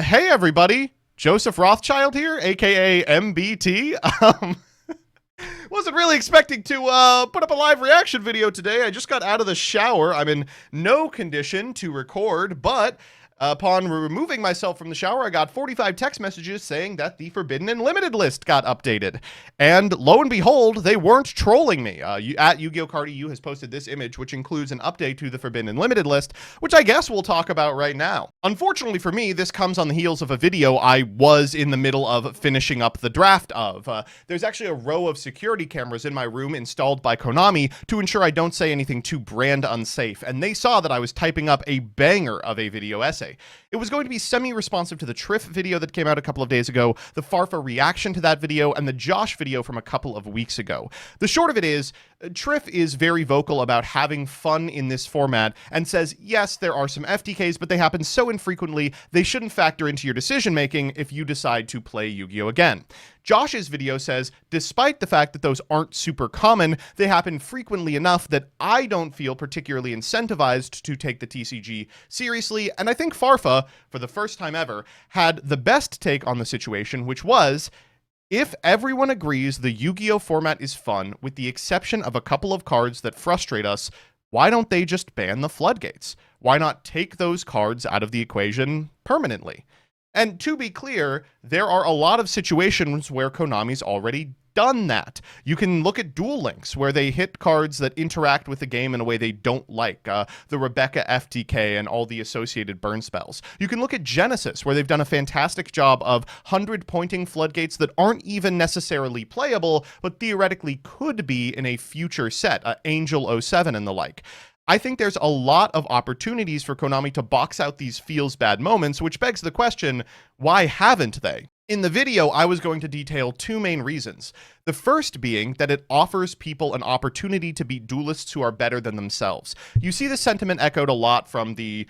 Hey everybody, Joseph Rothschild here, aka MBT. Wasn't really expecting to put up a live reaction video today. I just got out of the shower. I'm in no condition to record, but upon removing myself from the shower, I got 45 text messages saying that the Forbidden and Limited list got updated. And lo and behold, they weren't trolling me. At Yu-Gi-Oh! Card EU has posted this image, which includes an update to the Forbidden and Limited list, which I guess we'll talk about right now. Unfortunately for me, this comes on the heels of a video I was in the middle of finishing up the draft of. There's actually a row of security cameras in my room installed by Konami to ensure I don't say anything too brand unsafe, and they saw that I was typing up a banger of a video essay. It was going to be semi-responsive to the Triff video that came out a couple of days ago, the Farfa reaction to that video, and the Josh video from a couple of weeks ago. The short of it is, Triff is very vocal about having fun in this format and says, yes, there are some FTKs, but they happen so infrequently, they shouldn't factor into your decision-making if you decide to play Yu-Gi-Oh! Again. Josh's video says, despite the fact that those aren't super common, they happen frequently enough that I don't feel particularly incentivized to take the TCG seriously, and I think Farfa, for the first time ever, had the best take on the situation, which was, if everyone agrees the Yu-Gi-Oh! Format is fun, with the exception of a couple of cards that frustrate us, why don't they just ban the floodgates? Why not take those cards out of the equation permanently? And to be clear, there are a lot of situations where Konami's already done that. You can look at Duel Links, where they hit cards that interact with the game in a way they don't like, the Rebecca FTK and all the associated burn spells. You can look at Genesis, where they've done a fantastic job of 100-pointing floodgates that aren't even necessarily playable, but theoretically could be in a future set, Angel 07 and the like. I think there's a lot of opportunities for Konami to box out these feels-bad moments, which begs the question, why haven't they? In the video, I was going to detail two main reasons. The first being that it offers people an opportunity to beat duelists who are better than themselves. You see this sentiment echoed a lot from the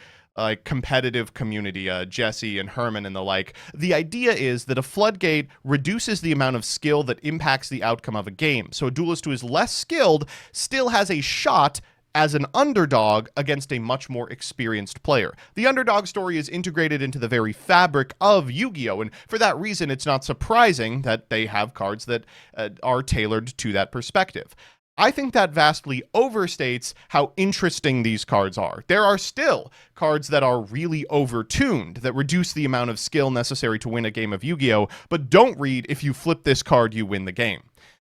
competitive community, Jesse and Herman and the like. The idea is that a floodgate reduces the amount of skill that impacts the outcome of a game. So a duelist who is less skilled still has a shot as an underdog against a much more experienced player. The underdog story is integrated into the very fabric of Yu-Gi-Oh! And for that reason, it's not surprising that they have cards that are tailored to that perspective. I think that vastly overstates how interesting these cards are. There are still cards that are really overtuned, that reduce the amount of skill necessary to win a game of Yu-Gi-Oh! But don't read, if you flip this card, you win the game.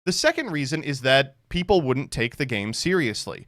The second reason is that people wouldn't take the game seriously.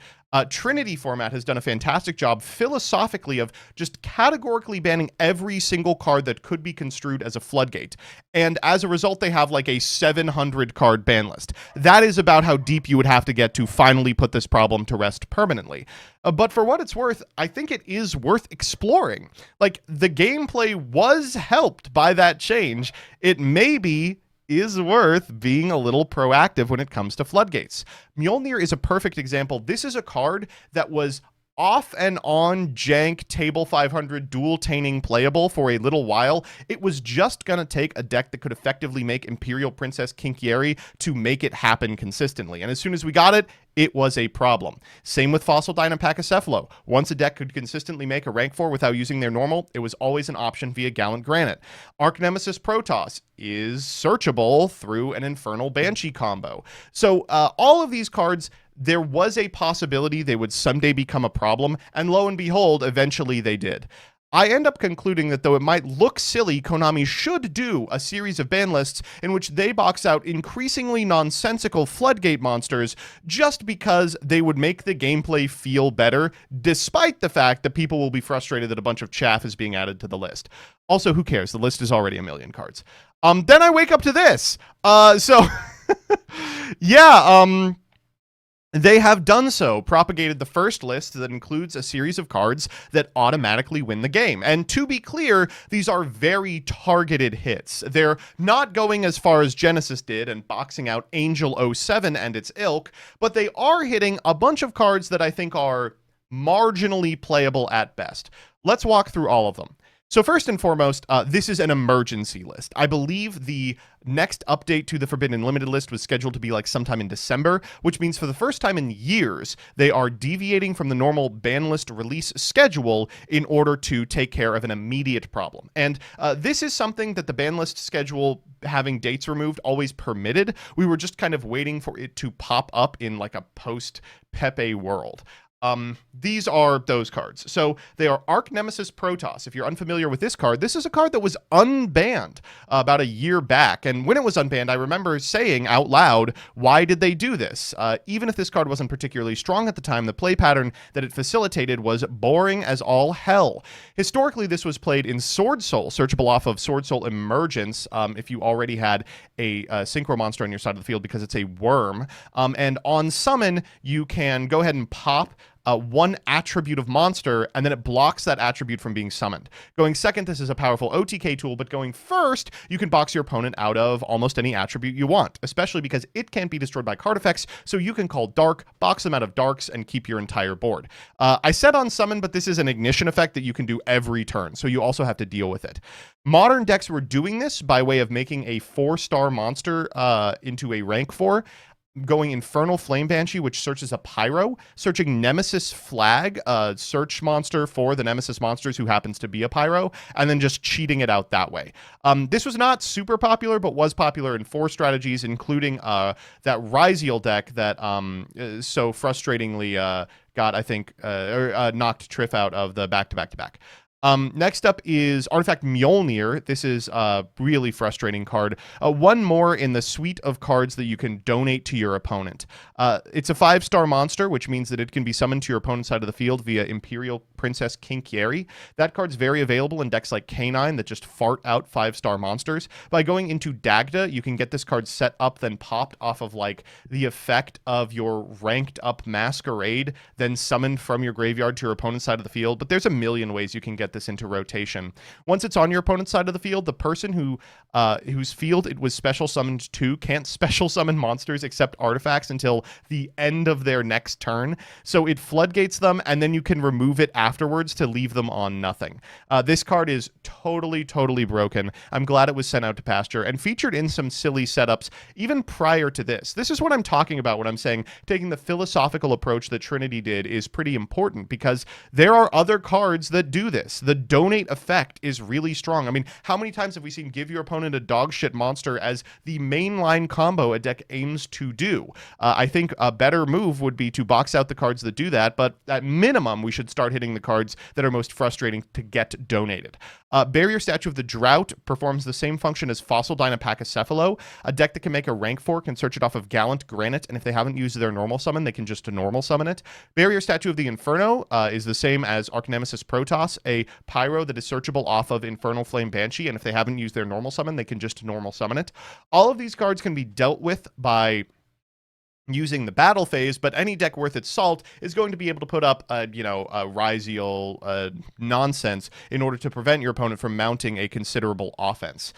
Trinity format has done a fantastic job philosophically of just categorically banning every single card that could be construed as a floodgate. And as a result, they have like a 700 card ban list. That is about how deep you would have to get to finally put this problem to rest permanently. But for what it's worth, I think it is worth exploring. Like, the gameplay was helped by that change. It maybe is worth being a little proactive when it comes to floodgates. Mjolnir is a perfect example. This is a card that was off and on jank table 500 dual-taining playable for a little while. It was just gonna take a deck that could effectively make Imperial Princess Kinkieri to make it happen consistently. And as soon as we got it, it was a problem. Same with Fossil Dynapachycephalo. Once a deck could consistently make a rank 4 without using their normal, it was always an option via Gallant Granite. Arch Nemesis Protoss is searchable through an Infernal Banshee combo. So all of these cards, there was a possibility they would someday become a problem, and lo and behold, eventually they did. I end up concluding that though it might look silly, Konami should do a series of ban lists in which they box out increasingly nonsensical floodgate monsters just because they would make the gameplay feel better, despite the fact that people will be frustrated that a bunch of chaff is being added to the list. Also, who cares? The list is already a million cards. Then I wake up to this. Yeah, they have done so, propagated the first list that includes a series of cards that automatically win the game. And to be clear, these are very targeted hits. They're not going as far as Genesis did and boxing out Angel 07 and its ilk, but they are hitting a bunch of cards that I think are marginally playable at best. Let's walk through all of them. So first and foremost, this is an emergency list. I believe the next update to the Forbidden Limited list was scheduled to be like sometime in December, which means for the first time in years, they are deviating from the normal Banlist release schedule in order to take care of an immediate problem. And this is something that the Banlist schedule, having dates removed, always permitted. We were just kind of waiting for it to pop up in like a post-Pepe world. These are those cards. So they are Arch Nemesis Protoss. If you're unfamiliar with this card, this is a card that was unbanned about a year back. And when it was unbanned, I remember saying out loud, why did they do this? Even if this card wasn't particularly strong at the time, the play pattern that it facilitated was boring as all hell. Historically, this was played in Sword Soul, searchable off of Sword Soul Emergence, if you already had a Synchro monster on your side of the field because it's a worm. And on summon, you can go ahead and pop one attribute of monster, and then it blocks that attribute from being summoned. Going second, this is a powerful OTK tool, but going first, you can box your opponent out of almost any attribute you want, especially because it can't be destroyed by card effects, so you can call Dark, box them out of Darks, and keep your entire board. I said on summon, but this is an ignition effect that you can do every turn, so you also have to deal with it. Modern decks were doing this by way of making a 4-star monster into a rank 4, going Infernal Flame Banshee, which searches a Pyro, searching Nemesis Flag, a search monster for the Nemesis monsters who happens to be a Pyro, and then just cheating it out that way. This was not super popular, but was popular in 4 strategies, including that Ryziel deck that so frustratingly got, I think, knocked Triff out of the back-to-back-to-back. Next up is Artifact Mjolnir. This is a really frustrating card. One more in the suite of cards that you can donate to your opponent. It's a 5-star monster, which means that it can be summoned to your opponent's side of the field via Imperial Princess Kinkyeri. That card's very available in decks like K9 that just fart out 5-star monsters. By going into Dagda, you can get this card set up, then popped off of like the effect of your ranked up Masquerade, then summoned from your graveyard to your opponent's side of the field. But there's a million ways you can get this into rotation. Once it's on your opponent's side of the field, the person whose field it was special summoned to can't special summon monsters except artifacts until the end of their next turn. So it floodgates them, and then you can remove it afterwards to leave them on nothing. This card is totally broken. I'm glad it was sent out to pasture and featured in some silly setups even prior to this. This is what I'm talking about when I'm saying taking the philosophical approach that Trinity did is pretty important, because there are other cards that do this. The donate effect is really strong. I mean, how many times have we seen give your opponent a dog shit monster as the mainline combo a deck aims to do? I think a better move would be to box out the cards that do that, but at minimum, we should start hitting the cards that are most frustrating to get donated. Barrier Statue of the Drought performs the same function as Fossil Dynapachycephalo. A deck that can make a rank 4 can search it off of Gallant Granite, and if they haven't used their normal summon, they can just normal summon it. Barrier Statue of the Inferno is the same as Arch Nemesis Protoss, a Pyro that is searchable off of Infernal Flame Banshee, and if they haven't used their normal summon, they can just normal summon it. All of these cards can be dealt with by using the battle phase, but any deck worth its salt is going to be able to put up a Ryziel nonsense in order to prevent your opponent from mounting a considerable offense.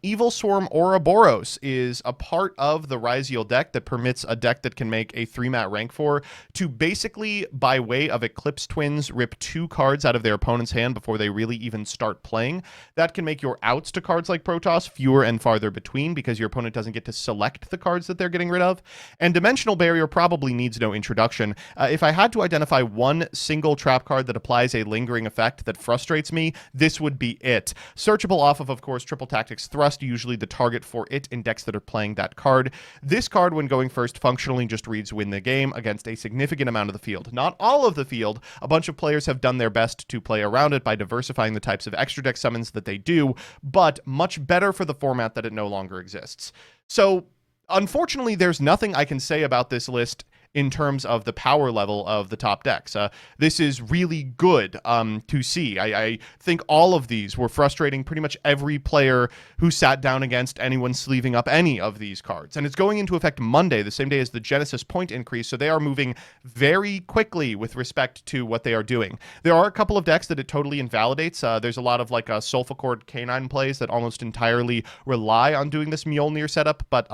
Evil Swarm Ouroboros is a part of the Ryziel deck that permits a deck that can make a 3-mat rank 4 to basically, by way of Eclipse Twins, rip 2 cards out of their opponent's hand before they really even start playing. That can make your outs to cards like Protoss fewer and farther between, because your opponent doesn't get to select the cards that they're getting rid of. And Dimensional Barrier probably needs no introduction. If I had to identify one single trap card that applies a lingering effect that frustrates me, this would be it. Searchable off of course, Triple Tactics Thrust, usually the target for it in decks that are playing that card. This card, when going first, functionally just reads win the game against a significant amount of the field. Not all of the field. A bunch of players have done their best to play around it by diversifying the types of extra deck summons that they do, but much better for the format that it no longer exists. So, unfortunately, there's nothing I can say about this list in terms of the power level of the top decks. This is really good to see. I think all of these were frustrating pretty much every player who sat down against anyone sleeving up any of these cards. And it's going into effect Monday, the same day as the Genesis point increase, so they are moving very quickly with respect to what they are doing. There are a couple of decks that it totally invalidates. There's a lot of like Sulfur K9 plays that almost entirely rely on doing this Mjolnir setup, but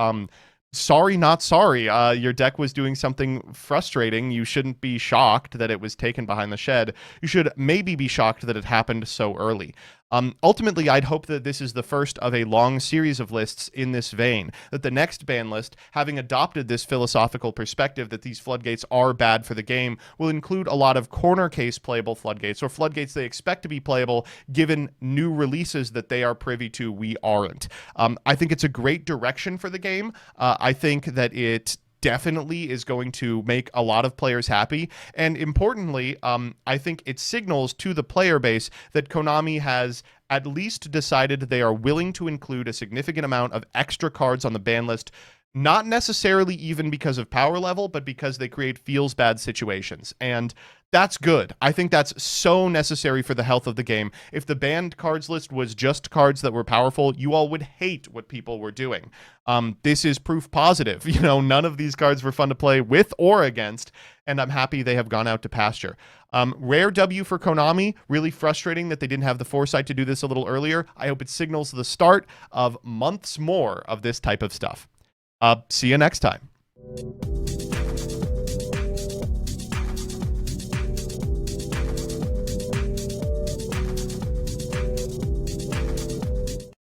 sorry, not sorry. Your deck was doing something frustrating. You shouldn't be shocked that it was taken behind the shed. You should maybe be shocked that it happened so early. Ultimately, I'd hope that this is the first of a long series of lists in this vein, that the next ban list, having adopted this philosophical perspective that these floodgates are bad for the game, will include a lot of corner case playable floodgates, or floodgates they expect to be playable given new releases that they are privy to we aren't. I think it's a great direction for the game. I think that it definitely is going to make a lot of players happy. And importantly, I think it signals to the player base that Konami has at least decided they are willing to include a significant amount of extra cards on the ban list, not necessarily even because of power level, but because they create feels bad situations. And that's good. I think that's so necessary for the health of the game. If the banned cards list was just cards that were powerful, you all would hate what people were doing. This is proof positive. You know, none of these cards were fun to play with or against, and I'm happy they have gone out to pasture. Rare W for Konami. Really frustrating that they didn't have the foresight to do this a little earlier. I hope it signals the start of months more of this type of stuff. See you next time.